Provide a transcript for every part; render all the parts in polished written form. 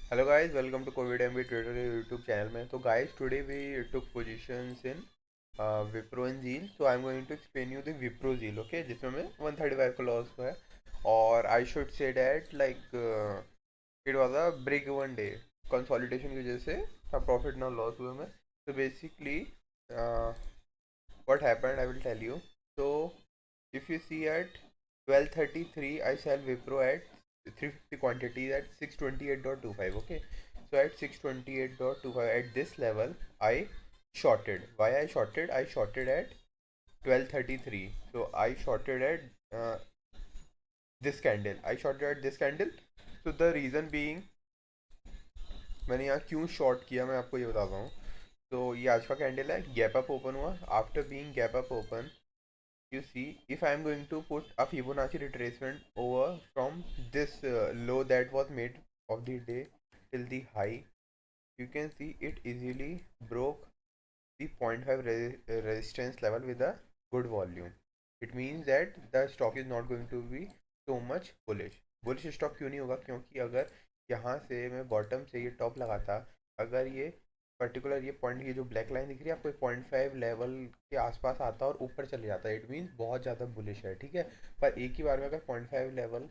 Hello guys, welcome to Covid MB trader YouTube channel में। तो guys, today we took positions in Wipro and Zeel. So I am going to explain you the Wipro Zeel, okay, जिसमें मैं 135 का loss हुआ है। और I should say that like it was a break one day. Consolidation की वजह से प्रॉफिट ना लॉस हुए में। तो basically what happened I will tell you. So if you see at 12:33 I sell Wipro at 350 quantity at 628.25. Okay, so at 628.25 at this level I shorted. Why I shorted at 12:33. So I shorted at uh, this candle. I shorted at this candle. So the reason being, मैंने यहाँ क्यों short किया मैं आपको ये बताता हूँ। तो ये आज का कैंडल है, गैप अप ओपन हुआ। After being gap up open, you see, if I am going to put a Fibonacci retracement over from this low that was made of the day till the high, you can see it easily broke the point 0.5 resistance level with a good volume. It means that the stock is not going to be so much bullish. Bullish stock क्यों नहीं होगा? क्योंकि अगर यहाँ से मैं bottom से ये टॉप लगाता, अगर ये पर्टिकुलर ये पॉइंट, ये जो ब्लैक लाइन दिख रही है आपको, 0.5 लेवल के आसपास आता और ऊपर चले जाता है, इट मीन्स बहुत ज़्यादा बुलिश है, ठीक है। पर एक ही बार में अगर 0.5 लेवल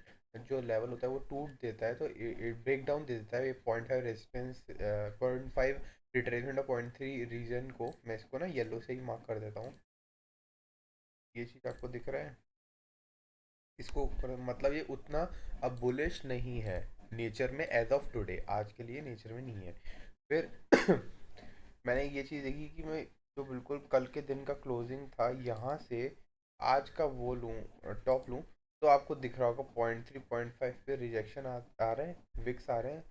जो लेवल होता है वो टूट देता है तो ब्रेक डाउन दे देता है। ये 0.5 रेजिस्टेंस, 0.5 रिट्रेसमेंट और 0.3 रीजन को मैं इसको ना येलो से ही मार्क कर देता हूँ। ये चीज़ आपको दिख रहा है, इसको मतलब ये उतना अब बुलिश नहीं है नेचर में, एज ऑफ टुडे, आज के लिए नेचर में नहीं है। फिर मैंने ये चीज़ देखी कि मैं जो बिल्कुल कल के दिन का क्लोजिंग था यहाँ से आज का वो लूँ, टॉप लूँ, तो आपको दिख रहा होगा 0.3 0.5 पे रिजेक्शन आ रहे हैं, विक्स आ रहे हैं।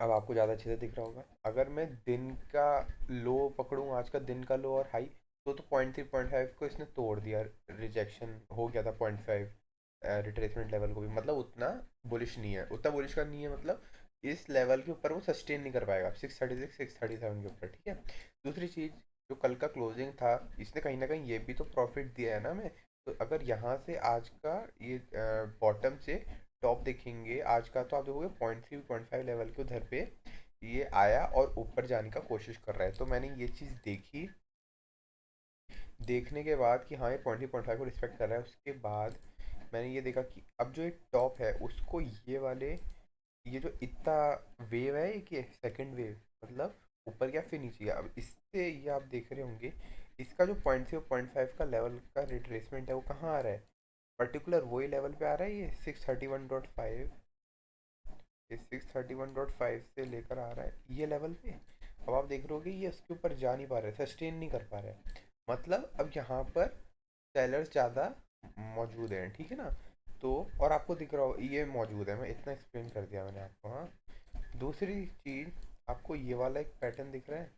अब आपको ज़्यादा अच्छे से दिख रहा होगा। अगर मैं दिन का लो पकड़ूँ, आज का दिन का लो और हाई, तो 0.3 0.5 को इसने तोड़ दिया, रिजेक्शन हो गया था 0.5 रिट्रेसमेंट लेवल को भी। मतलब उतना बुलिश नहीं है, उतना बुलिश का नहीं है, मतलब इस लेवल के ऊपर वो सस्टेन नहीं कर पाएगा 636 637 के ऊपर, ठीक है। दूसरी चीज़, जो कल का क्लोजिंग था, इसने कहीं ना कहीं ये भी तो प्रॉफिट दिया है ना हमें। तो अगर यहाँ से आज का ये बॉटम से टॉप देखेंगे आज का, तो आप देखोगे 0.3 0.5 लेवल के उधर पे ये आया और ऊपर जाने का कोशिश कर रहा है। तो मैंने ये चीज़ देखी, देखने के बाद कि हाँ ये 0.3 0.5 को रिस्पेक्ट कर रहा है, उसके बाद मैंने ये देखा कि अब जो एक टॉप है उसको ये वाले, ये जो इतना वेव है, कि सेकंड वेव, मतलब ऊपर गया फिर नीचे गया। अब इससे ये आप देख रहे होंगे, इसका जो 0.3 0.5 का लेवल का रिट्रेसमेंट है वो कहाँ आ रहा है, पर्टिकुलर वही लेवल पे आ रहा है, ये 631.5। ये 631.5 से लेकर आ रहा है ये लेवल पे। अब आप देख रहे होगे ये इसके ऊपर जा नहीं पा रहे, सस्टेन नहीं कर पा रहे। मतलब अब यहाँ पर सेलर्स ज़्यादा मौजूद हैं, ठीक है ना। तो और आपको दिख रहा हो ये मौजूद है, मैं इतना एक्सप्लेन कर दिया मैंने आपको, हाँ। दूसरी चीज़, आपको ये वाला एक पैटर्न दिख रहा है,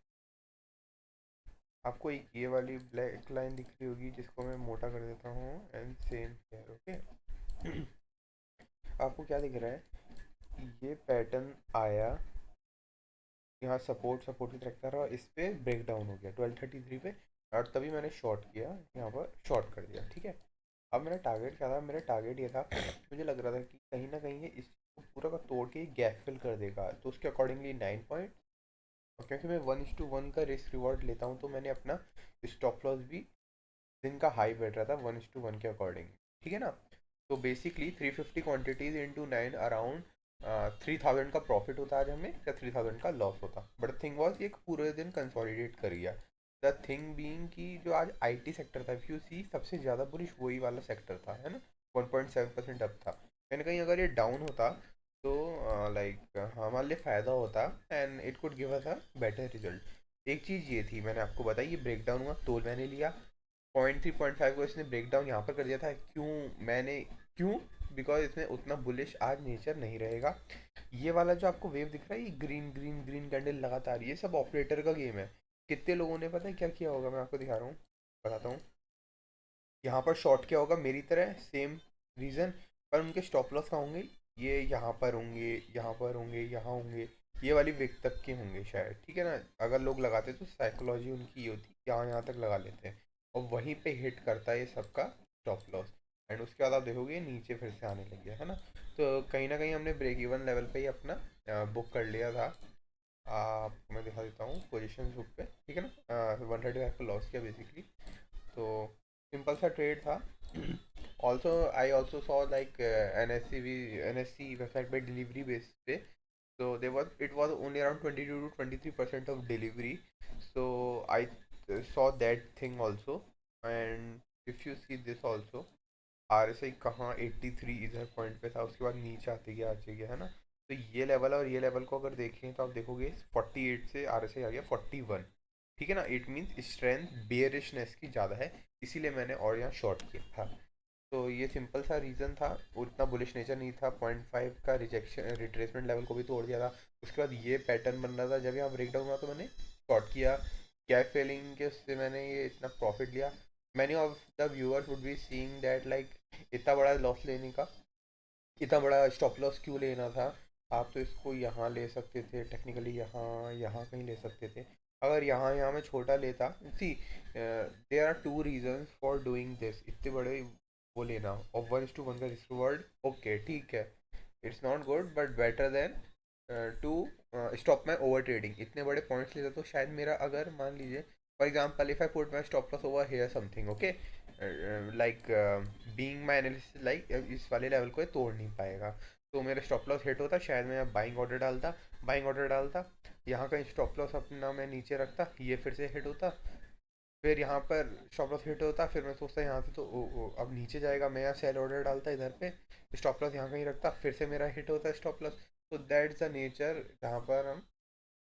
आपको एक ये वाली ब्लैक लाइन दिख रही होगी, जिसको मैं मोटा कर देता हूँ, एंड सेम हेयर, ओके। आपको क्या दिख रहा है, ये पैटर्न आया यहाँ, सपोर्ट सपोर्ट की तरफ रहा, इस पे ब्रेक डाउन हो गया 12:33 पे, और तभी मैंने शॉर्ट किया, यहाँ पर शॉर्ट कर दिया, ठीक है। अब मेरा टारगेट क्या था, मेरा टारगेट ये था, मुझे लग रहा था कि कहीं ना कहीं ये इसको पूरा का तोड़ के गैप फिल कर देगा, तो उसके अकॉर्डिंगली 9 पॉइंट। और क्योंकि मैं 1:1 का रिस्क रिवॉर्ड लेता हूँ, तो मैंने अपना स्टॉप लॉस भी दिन का हाई बैठ रहा था 1:1 के अकॉर्डिंग, ठीक है ना। तो बेसिकली 350 क्वांटिटीज इंटू 9, अराउंड 3000 का प्रॉफिट होता आज हमें, या 3000 का लॉस होता। बट थिंग वॉज एक पूरे दिन कंसोलिडेट कर गया। द थिंग बीइंग कि जो आज आईटी सेक्टर था, इफ यू सी, सबसे ज़्यादा बुलिश वही वाला सेक्टर था, है ना। 1.7% अप था। कहीं ना कहीं अगर ये डाउन होता तो लाइक हमारे लिए फ़ायदा होता, and it could give us a better result. एक चीज़ ये थी, मैंने आपको बताई, ये ब्रेक डाउन हुआ, तोल मैंने लिया 0.3 0.5 को, इसने ब्रेक डाउन यहाँ पर कर दिया था। क्यों, बिकॉज इसमें उतना बुलिश आज नेचर नहीं रहेगा। ये वाला जो आपको वेव दिख रहा है, ये ग्रीन ग्रीन ग्रीन कैंडल लगातार, ये सब ऑपरेटर का गेम है। कितने लोगों ने पता है क्या किया होगा, मैं आपको दिखा रहा हूँ, बताता हूँ। यहाँ पर शॉर्ट किया होगा मेरी तरह, सेम रीज़न, पर उनके स्टॉप लॉस कहाँ होंगे, ये यहाँ पर होंगे, यहाँ पर होंगे, यहाँ होंगे, ये वाली विक तक के होंगे शायद, ठीक है ना। अगर लोग लगाते तो साइकोलॉजी उनकी ये होती, यहाँ यहाँ तक लगा लेते हैं, और वहीं पे हिट करता है ये सबका स्टॉप लॉस। एंड उसके बाद आप देखोगे नीचे फिर से आने लग गया है ना। तो कहीं ना कहीं हमने ब्रेक इवन लेवल पे ही अपना बुक कर लिया था। आपको मैं दिखा देता हूँ पोजीशन बुक पे, ठीक है ना। 135 को लॉस किया बेसिकली। तो सिंपल सा ट्रेड था। Also I also saw like N S C website पे डिलीवरी बेस पे, so there was it was only around 22 to 23% of delivery. So I saw that thing also. And if you see this also, R S I कहाँ 83 इधर point पे था, उसके बाद नीचे आते गया है ना। तो ये लेवल और ये लेवल को अगर देखें तो आप देखोगे 48 से आर एस आई आ गया 41, ठीक है ना। इट मीन्स स्ट्रेंथ बेयरिशनेस की ज़्यादा है, इसीलिए मैंने और यहाँ शॉर्ट किया था। तो ये सिंपल सा रीज़न था, उतना बुलिश नेचर नहीं था। 0.5 का रिजेक्शन रिट्रेसमेंट लेवल को भी तोड़ दिया था। उसके बाद ये पैटर्न बन रहा था, जब यहाँ ब्रेकडाउन हुआ तो मैंने शॉर्ट किया। गैप फिलिंग के उससे मैंने ये इतना प्रॉफिट लिया। Many of the viewers would be seeing that like इतना बड़ा लॉस लेने का, इतना बड़ा स्टॉप लॉस क्यों लेना था। आप तो इसको यहाँ ले सकते थे, टेक्निकली यहाँ यहाँ कहीं ले सकते थे। अगर यहाँ मैं छोटा लेता, see there are two reasons for doing this, इतने बड़े वो लेना और 1:1 का रिस्क रिवॉर्ड, ओके ठीक है, it's not good but better than to stop my over trading. इतने बड़े पॉइंट्स लेता तो शायद मेरा, अगर मान लीजिए for example if I put my stop loss over here something, okay, like being my analysis like इस वाले लेवल को ये तोड़ नहीं पाएगा, तो मेरा स्टॉप लॉस हिट होता, शायद मैं बाइंग ऑर्डर डालता, यहाँ का स्टॉप लॉस अपना मैं नीचे रखता, ये फिर से हिट होता, फिर यहाँ पर स्टॉप लॉस हिट होता, फिर मैं सोचता यहाँ से तो अब नीचे जाएगा, मैं यहाँ सेल ऑर्डर डालता इधर पे, स्टॉप लॉस यहाँ कहीं रखता, फिर से मेरा हिट होता है स्टॉप लॉस। तो दैट्स द नेचर जहाँ पर हम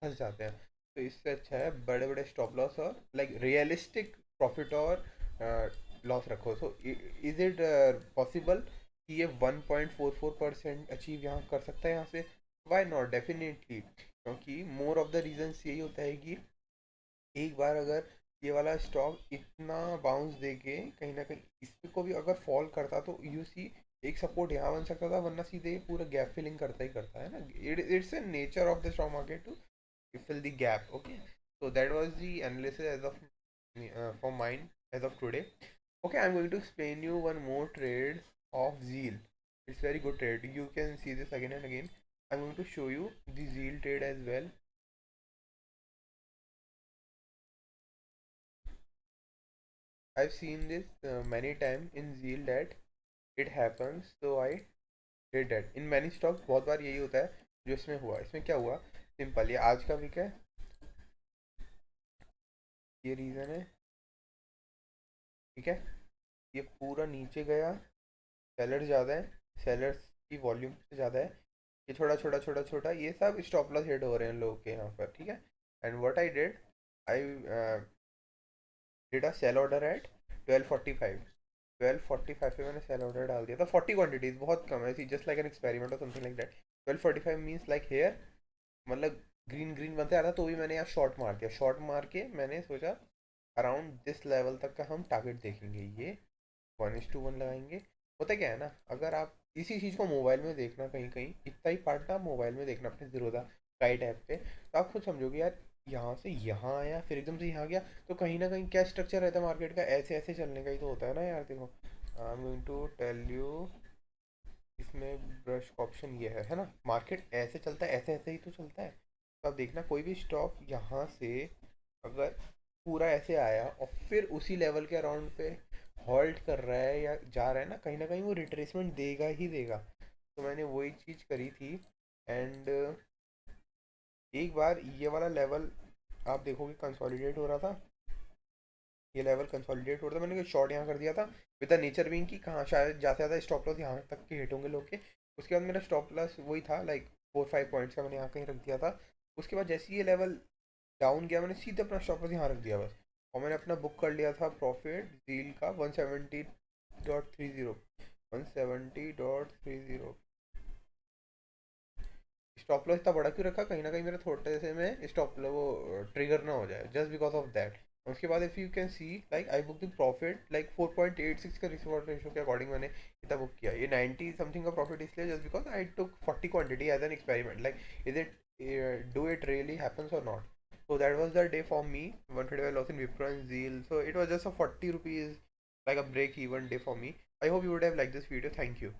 फंस जाते हैं। तो इससे अच्छा है बड़े बड़े स्टॉप लॉस और लाइक रियलिस्टिक प्रॉफिट और लॉस रखो। सो इज इट पॉसिबल कि ये 1.44% अचीव यहाँ कर सकता है यहाँ से? Why not, definitely. क्योंकि मोर ऑफ द रीजन्स यही होता है कि एक बार अगर ये वाला स्टॉक इतना बाउंस दे के कहीं ना कहीं इस पे को भी अगर फॉल करता तो यू सी एक सपोर्ट यहाँ बन सकता था, वरना सीधे ये पूरा गैप फिलिंग करता ही करता है ना। It's a nature of the stock market to fill the gap, okay? So that was the analysis as of for mine as of today. Okay, I'm going to explain you one more trade of Zeal. It's very good trade, you can see this again and again. I'm going to show you the Zeal trade as well. I've seen this many times in Zeal that it happens, so I did that in many stocks। बहुत बार यही होता है जो इसमें हुआ। इसमें क्या हुआ, सिंपल, ये आज का वीक है, ये रीज़न है, ठीक है। ये पूरा नीचे गया, सेलर ज़्यादा है, सेलर्स की वॉल्यूम से ज़्यादा है, ये छोटा छोटा ये सब स्टॉप लॉस हिट हो रहे हैं लोगों के यहाँ पर, ठीक है। And what I did, I did a sell order at 12:45। 12:45 पे मैंने सेल ऑर्डर डाल दिया था, 40 क्वांटिटीज, बहुत कम है, जस्ट लाइक एन एक्सपेरिमेंट और something like that. 12:45 means like here, मतलब ग्रीन ग्रीन बनते आ रहा, तो भी मैंने यहाँ शॉर्ट मार दिया। शॉर्ट मार के मैंने सोचा अराउंड दिस लेवल तक का हम टारगेट देखेंगे, ये 1:1 लगाएंगे। होता क्या है ना, अगर आप इसी चीज़ को मोबाइल में देखना, कहीं कहीं इतना ही पार्ट ना मोबाइल में देखना अपने जीरोधा काइट ऐप पे, तो आप खुद समझोगे यार यहाँ से यहाँ आया फिर एकदम से यहाँ गया, तो कहीं ना कहीं क्या स्ट्रक्चर रहता है मार्केट का, ऐसे ऐसे चलने का ही तो होता है ना यार। देखो I am going to tell you, इसमें ब्रश ऑप्शन ये है ना, मार्केट ऐसे चलता है, ऐसे ऐसे ही तो चलता है। तो आप देखना कोई भी स्टॉक यहाँ से अगर पूरा ऐसे आया और फिर उसी लेवल के अराउंड पे हॉल्ट कर रहा है या जा रहा है ना कहीं वो रिट्रेसमेंट देगा ही देगा। तो मैंने वही चीज़ करी थी। एंड एक बार ये वाला लेवल आप देखोगे कंसोलिडेट हो रहा था, ये लेवल कंसोलिडेट हो रहा था, मैंने कोई शॉर्ट यहाँ कर दिया था विद द नेचर बीइंग कि कहाँ शायद ज़्यादा से ज़्यादा स्टॉप लॉस यहाँ तक के हिट होंगे लोग के। उसके बाद मेरा स्टॉप लॉस वही था लाइक 4-5 पॉइंट्स का, मैंने यहाँ कहीं रख दिया था। उसके बाद जैसे ये लेवल डाउन गया, मैंने सीधे अपना स्टॉप लॉस यहाँ रख दिया बस, और मैंने अपना बुक कर लिया था प्रॉफिट डील का 170.30, 170.30। स्टॉप लॉस इतना बड़ा क्यों रखा, कहीं ना कहीं मेरा थोड़े से में स्टॉप वो ट्रिगर ना हो जाए, जस्ट बिकॉज ऑफ दैट। उसके बाद if you can see like I book the profit like 4.86 का रिस्क रिवॉर्ड रेशो के अकॉर्डिंग मैंने इतना बुक किया। ये 90 समथिंग का प्रॉफिट इसलिए just because I took 40 quantity as an experiment, like is it do it really happens और not. So that was the day for me. 135 loss in Wipro and Zeal. So it was just a 40 rupees, like a break even day for me. I hope you would have liked this video. Thank you.